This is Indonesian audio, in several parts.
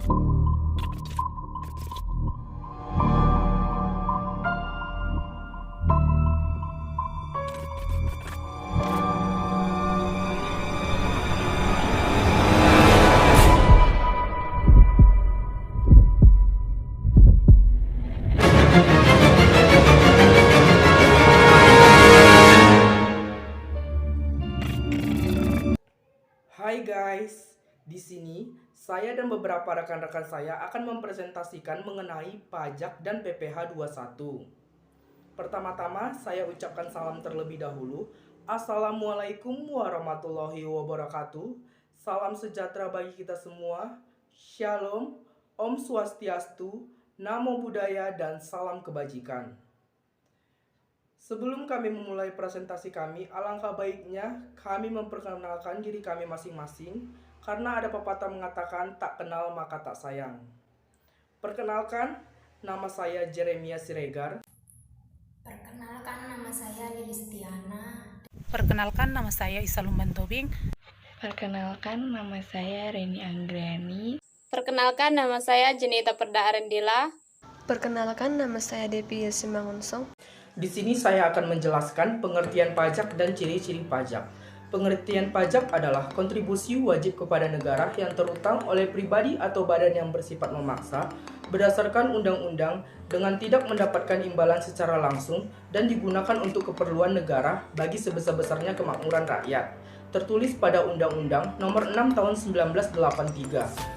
Hai guys, di sini saya dan beberapa rekan-rekan saya akan mempresentasikan mengenai pajak dan PPh 21. Pertama-tama saya ucapkan salam terlebih dahulu. Assalamualaikum warahmatullahi wabarakatuh. Salam sejahtera bagi kita semua. Shalom, Om Swastiastu, Namo Buddhaya, dan salam kebajikan. Sebelum kami memulai presentasi kami, alangkah baiknya kami memperkenalkan diri kami masing-masing karena ada pepatah mengatakan tak kenal maka tak sayang. Perkenalkan, nama saya Jeremia Siregar. Perkenalkan, nama saya Lilistiana. Perkenalkan, nama saya Isalumban Tobing. Perkenalkan, nama saya Reni Anggrani. Perkenalkan, nama saya Jenita Perda Arendila. Perkenalkan, nama saya Depi Simangunsong. Di sini saya akan menjelaskan pengertian pajak dan ciri-ciri pajak. Pengertian pajak adalah kontribusi wajib kepada negara yang terutang oleh pribadi atau badan yang bersifat memaksa berdasarkan undang-undang dengan tidak mendapatkan imbalan secara langsung dan digunakan untuk keperluan negara bagi sebesar-besarnya kemakmuran rakyat. Tertulis pada Undang-Undang Nomor 6 Tahun 1983.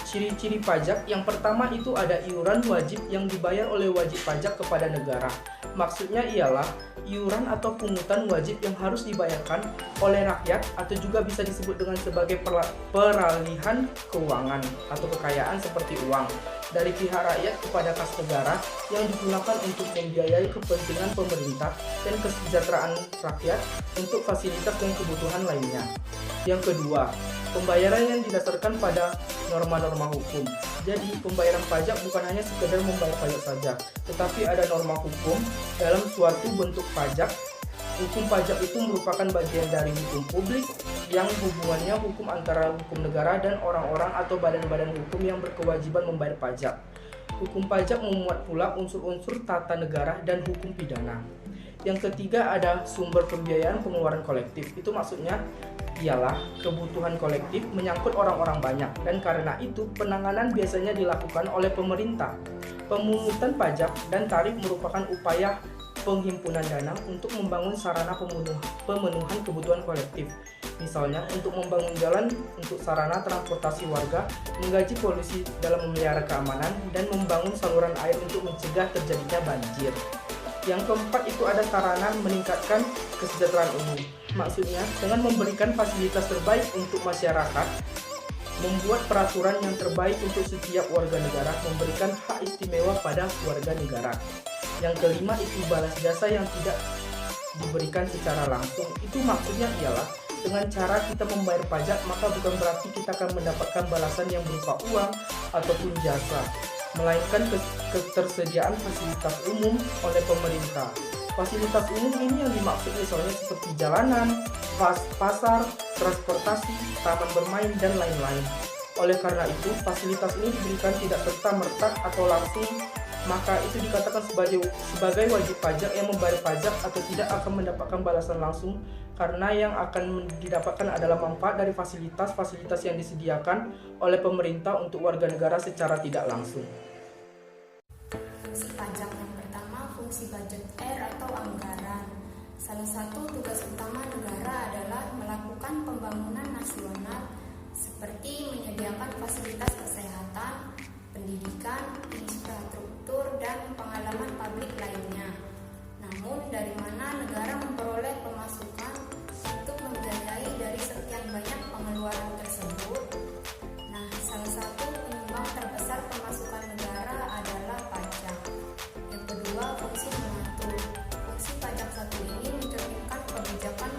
Ciri-ciri pajak yang pertama itu ada iuran wajib yang dibayar oleh wajib pajak kepada negara. Maksudnya ialah iuran atau pungutan wajib yang harus dibayarkan oleh rakyat atau juga bisa disebut dengan sebagai peralihan keuangan atau kekayaan seperti uang dari pihak rakyat kepada kas negara yang digunakan untuk membiayai kepentingan pemerintah dan kesejahteraan rakyat untuk fasilitas dan kebutuhan lainnya. Yang kedua, pembayaran yang didasarkan pada norma-norma hukum. Jadi, pembayaran pajak bukan hanya sekedar membayar pajak saja, tetapi ada norma hukum dalam suatu bentuk pajak. Hukum pajak itu merupakan bagian dari hukum publik yang hubungannya hukum antara hukum negara dan orang-orang atau badan-badan hukum yang berkewajiban membayar pajak. Hukum pajak memuat pula unsur-unsur tata negara dan hukum pidana. Yang ketiga ada sumber pembiayaan pengeluaran kolektif. Itu maksudnya ialah kebutuhan kolektif menyangkut orang-orang banyak dan karena itu penanganan biasanya dilakukan oleh pemerintah. Pemungutan pajak dan tarif merupakan upaya penghimpunan dana untuk membangun sarana pemenuhan kebutuhan kolektif. Misalnya untuk membangun jalan untuk sarana transportasi warga, menggaji polisi dalam memelihara keamanan, dan membangun saluran air untuk mencegah terjadinya banjir. Yang keempat itu ada sarana meningkatkan kesejahteraan umum. Maksudnya dengan memberikan fasilitas terbaik untuk masyarakat, membuat peraturan yang terbaik untuk setiap warga negara, memberikan hak istimewa pada warga negara. Yang kelima itu balas jasa yang tidak diberikan secara langsung. Itu maksudnya ialah dengan cara kita membayar pajak, maka bukan berarti kita akan mendapatkan balasan yang berupa uang ataupun jasa, melainkan ketersediaan fasilitas umum oleh pemerintah. Fasilitas umum ini yang dimaksud misalnya seperti jalanan, pasar, transportasi, taman bermain, dan lain-lain. Oleh karena itu, fasilitas ini diberikan tidak serta-merta atau langsung, maka itu dikatakan sebagai wajib pajak yang membayar pajak atau tidak akan mendapatkan balasan langsung karena yang akan didapatkan adalah manfaat dari fasilitas-fasilitas yang disediakan oleh pemerintah untuk warga negara secara tidak langsung. Fungsi pajak yang pertama, fungsi budget atau anggaran. Salah satu tugas utama negara adalah melakukan pembangunan nasional seperti menyediakan fasilitas kesehatan, pendidikan, infrastruktur, dan pengalaman publik lainnya. Namun, dari mana negara memperoleh pemasukan untuk membiayai dari sekian banyak pengeluaran tersebut? Nah, salah satu penyumbang terbesar pemasukan negara adalah pajak. Yang kedua, fungsi mengatur. Fungsi pajak satu ini mencerminkan kebijakan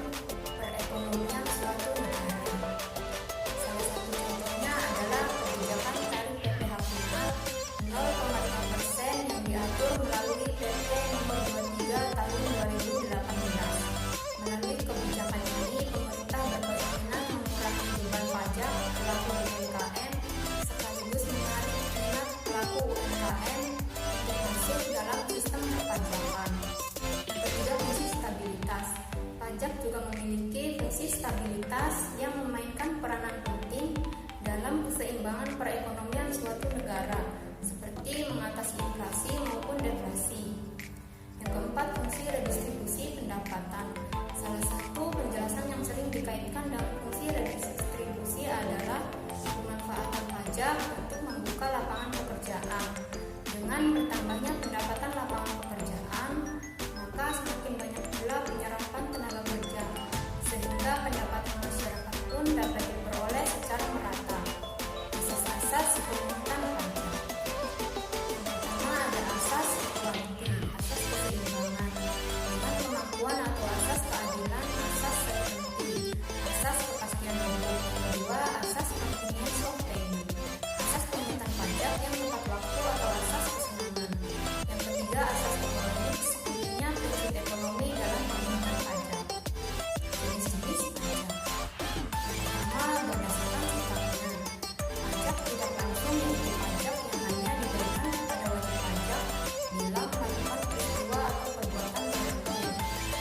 perekonomian suatu negara. Salah satu contohnya adalah kebijakan tarif PPh final 0,5% yang diatur melalui PP Nomor 23 Tahun 2018. Melalui kebijakan ini, pemerintah berkeinginan mengurangi beban pajak pelaku UMKM sekaligus ketiga, untuk membuka lapangan pekerjaan. Dengan bertambahnya pendapatan lapangan pekerjaan, maka semakin banyak pula penyerapan tenaga kerja, sehingga pendapatan masyarakat pun dapat diperoleh secara merata. Asas-asas pemungutan pajak. Yang pertama ada asas equality, asas keseimbangan, dengan kemampuan atau asas keadilan, asas certainty, asas kepastian hukum. Yang kedua, asas convenience of payment, asas pemungutan pajak yang tepat waktu atau asas kesenangan. Yang ketiga, asas ekonomi, sebutnya prinsip ekonomi dalam pemungutan pajak. Jenis-jenis pajak. Pertama, berdasarkan sifatnya. Pajak tidak langsung yaitu pajak yang hanya diberikan kepada wajib pajak bila melakukan peristiwa atau perbuatan tertentu.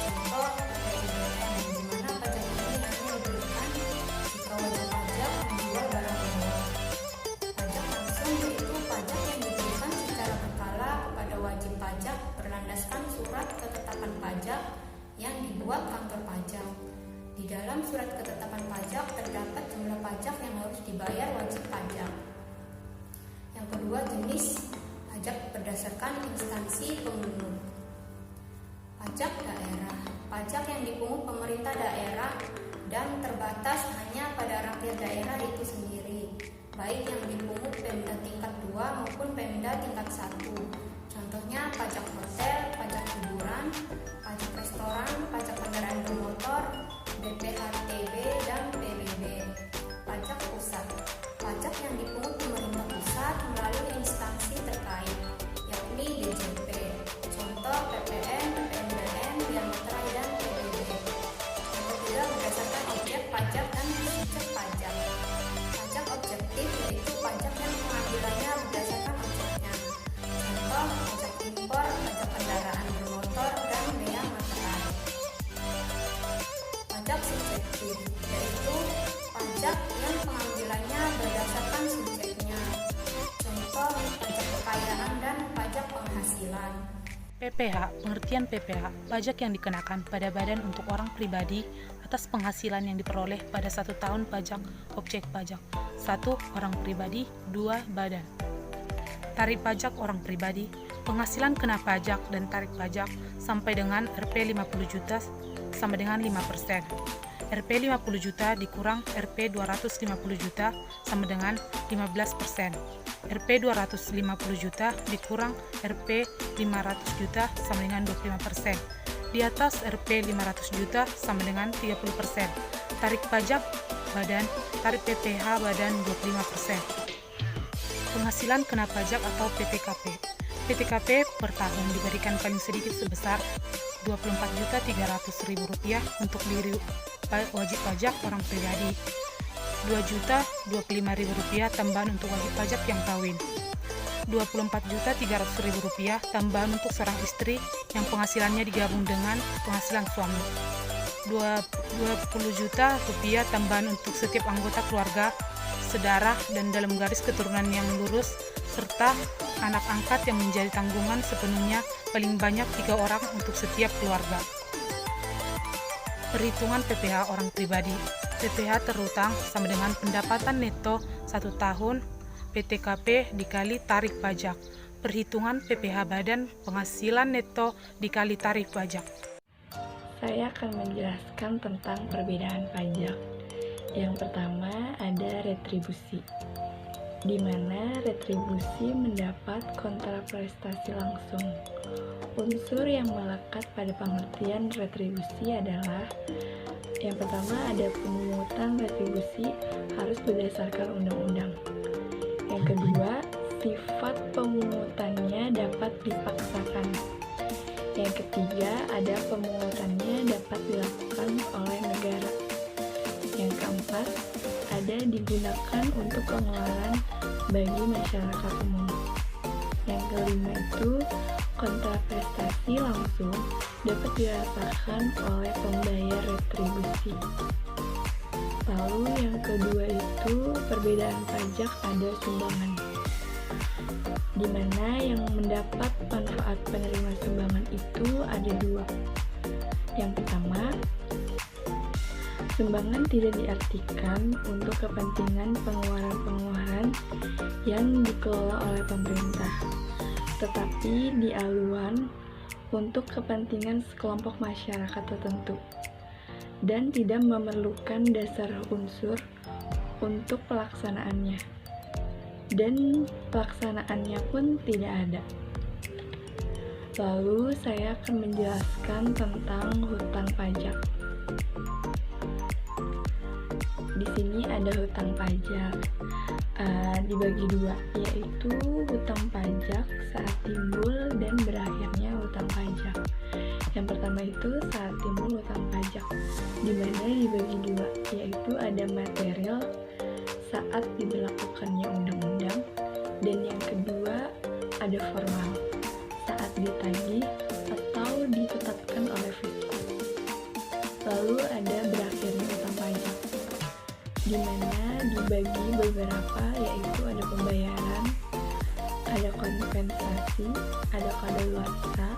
Contoh, PPNBM, di mana pajak ini hanya diberikan jika wajib pajak menjual barang mewah. Pajak langsung yaitu pajak yang diberikan secara berkala kepada wajib pajak berlandaskan surat ketetapan pajak yang dibuat kantor pajak. Di dalam surat ketetapan pajak terdapat jumlah pajak yang harus dibayar wajib pajak. Yang kedua, jenis pajak berdasarkan instansi pemungut. Pajak daerah, pajak yang dipungut pemerintah daerah dan terbatas hanya pada rakyat daerah itu sendiri, baik yang dipungut Pemda tingkat 2 maupun Pemda tingkat 1. Contohnya pajak hotel, pajak hiburan, pajak restoran, pajak kendaraan bermotor, BPHTB, dan PBB. Pajak pusat, pajak yang dipungut pemerintah pusat melalui instansi terkait, yakni DJP. Contoh PPN, PNBM, Bea Materai, dan PBB. Yang ketiga, berdasarkan objek pajak dan subjek pajak. Pajak objektif yaitu pajak yang pengambilannya berdasarkan objeknya. Contoh, pajak impor, pajak kendaraan bermotor, dan bea materai. Pajak subjektif yaitu pajak yang pengambilannya berdasarkan subjeknya. Contoh, pajak kekayaan dan pajak penghasilan. PPh, pengertian PPh, pajak yang dikenakan pada badan untuk orang pribadi atas penghasilan yang diperoleh pada 1 tahun pajak objek pajak. 1. Orang pribadi. 2. Badan. Tarif pajak orang pribadi, penghasilan kena pajak dan tarif pajak sampai dengan Rp 50 juta sama dengan 5%. Rp 50 juta dikurang Rp 250 juta sama dengan 15%. Rp 250 juta dikurang Rp 500 juta sama dengan 25%. Di atas Rp 500 juta sama dengan 30%. Tarif pajak badan, tarif PPh badan 25%. Penghasilan kena pajak atau PTKP. PTKP per tahun diberikan paling sedikit sebesar Rp24.300.000 untuk diri wajib pajak orang pribadi, Rp2.025.000 tambahan untuk wajib pajak yang kawin, Rp24.300.000 tambahan untuk seorang istri yang penghasilannya digabung dengan penghasilan suami, Rp20 juta tambahan untuk setiap anggota keluarga, sedarah dan dalam garis keturunan yang lurus, serta anak angkat yang menjadi tanggungan sepenuhnya paling banyak 3 orang untuk setiap keluarga. Perhitungan PPh orang pribadi. PPh terutang sama dengan pendapatan neto 1 tahun PTKP dikali tarif pajak. Perhitungan PPh badan penghasilan neto dikali tarif pajak. Saya akan menjelaskan tentang perbedaan pajak. Yang pertama ada retribusi, di mana retribusi mendapat kontraprestasi langsung. Unsur yang melekat pada pengertian retribusi adalah yang pertama ada pemungutan retribusi harus berdasarkan undang-undang. Yang kedua, sifat pemungutannya dapat dipaksakan. Yang ketiga, ada pemungutannya dapat dilakukan oleh negara. Yang keempat, ada digunakan untuk pengeluaran bagi masyarakat umum. Yang kelima itu, kontraprestasi langsung dapat dirasakan oleh pembayar retribusi. Lalu yang kedua itu, perbedaan pajak pada sumbangan, di mana yang mendapat manfaat penerima sumbangan itu ada 2. Yang pertama, Sumbangan tidak diartikan untuk kepentingan pengeluaran-pengeluaran yang dikelola oleh pemerintah, tetapi dialuan untuk kepentingan sekelompok masyarakat tertentu dan tidak memerlukan dasar unsur untuk pelaksanaannya, dan pelaksanaannya pun tidak ada. Lalu saya akan menjelaskan tentang hutang pajak. Di sini ada hutang pajak dibagi dua, yaitu hutang pajak saat timbul dan berakhirnya hutang pajak. Yang pertama itu saat timbul hutang pajak, di mana dibagi dua, yaitu ada material saat diberlakukannya undang-undang, dan yang kedua ada formal saat ditagih atau ditetapkan oleh fiskus. Lalu ada berakhirnya hutang pajak, di mana dibagi beberapa, yaitu ada pembayaran, ada kompensasi, ada kadaluarsa,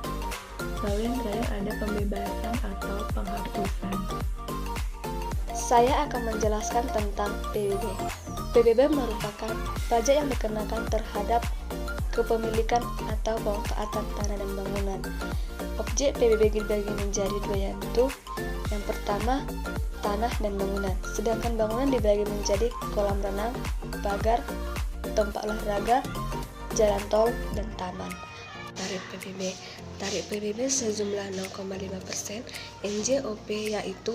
lalu yang terakhir ada pembebasan atau penghapusan. Saya akan menjelaskan tentang PBB. PBB merupakan pajak yang dikenakan terhadap kepemilikan atau pemanfaatan tanah dan bangunan. Objek PBB dibagi menjadi dua, yaitu yang pertama tanah dan bangunan, sedangkan bangunan dibagi menjadi kolam renang, pagar, tempat olahraga, jalan tol, dan taman. Tarif PBB. Tarif PBB sejumlah 0,5% NJOP, yaitu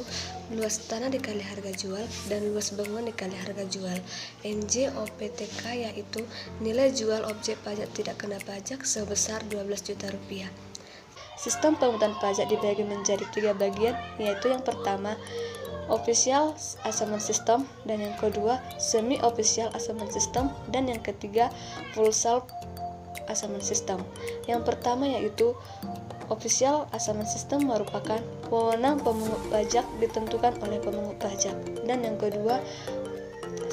luas tanah dikali harga jual dan luas bangunan dikali harga jual. NJOPTK yaitu nilai jual objek pajak tidak kena pajak sebesar 12 juta rupiah. Sistem pemungutan pajak dibagi menjadi 3 bagian, yaitu yang pertama official assessment system, dan yang kedua semi official assessment system, dan yang ketiga full self assessment system. Yang pertama yaitu official assessment system merupakan wewenang pemungut pajak ditentukan oleh pemungut pajak, dan yang kedua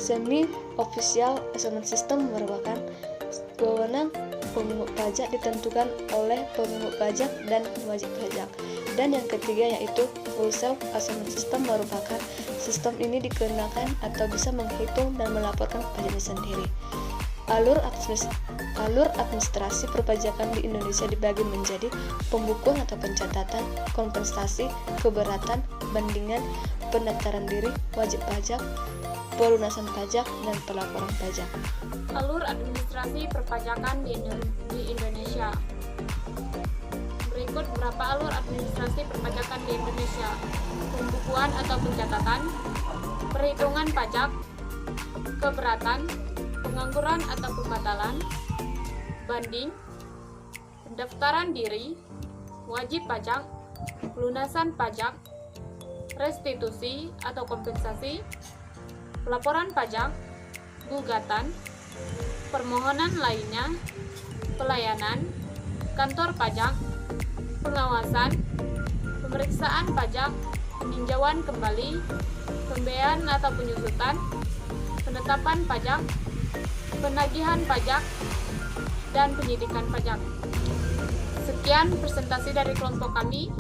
semi official assessment system merupakan wewenang pemungut pajak ditentukan oleh pemungut pajak dan wajib pajak, dan yang ketiga yaitu full self assessment system merupakan sistem ini dikenakan atau bisa menghitung dan melaporkan pajaknya sendiri. Alur administrasi perpajakan di Indonesia dibagi menjadi pembukuan atau pencatatan, kompensasi, keberatan, bandingan, pendaftaran diri, wajib pajak, pelunasan pajak, dan pelaporan pajak. Alur administrasi perpajakan di Indonesia. Berikut beberapa alur administrasi perpajakan di Indonesia: pembukuan atau pencatatan, perhitungan pajak, keberatan, pengangguran atau pembatalan, banding, pendaftaran diri, wajib pajak, pelunasan pajak, restitusi atau kompensasi, pelaporan pajak, gugatan, permohonan lainnya, pelayanan, kantor pajak, pengawasan, pemeriksaan pajak, peninjauan kembali, pembiayaan atau penyusutan, penetapan pajak, penagihan pajak, dan penyidikan pajak. Sekian presentasi dari kelompok kami.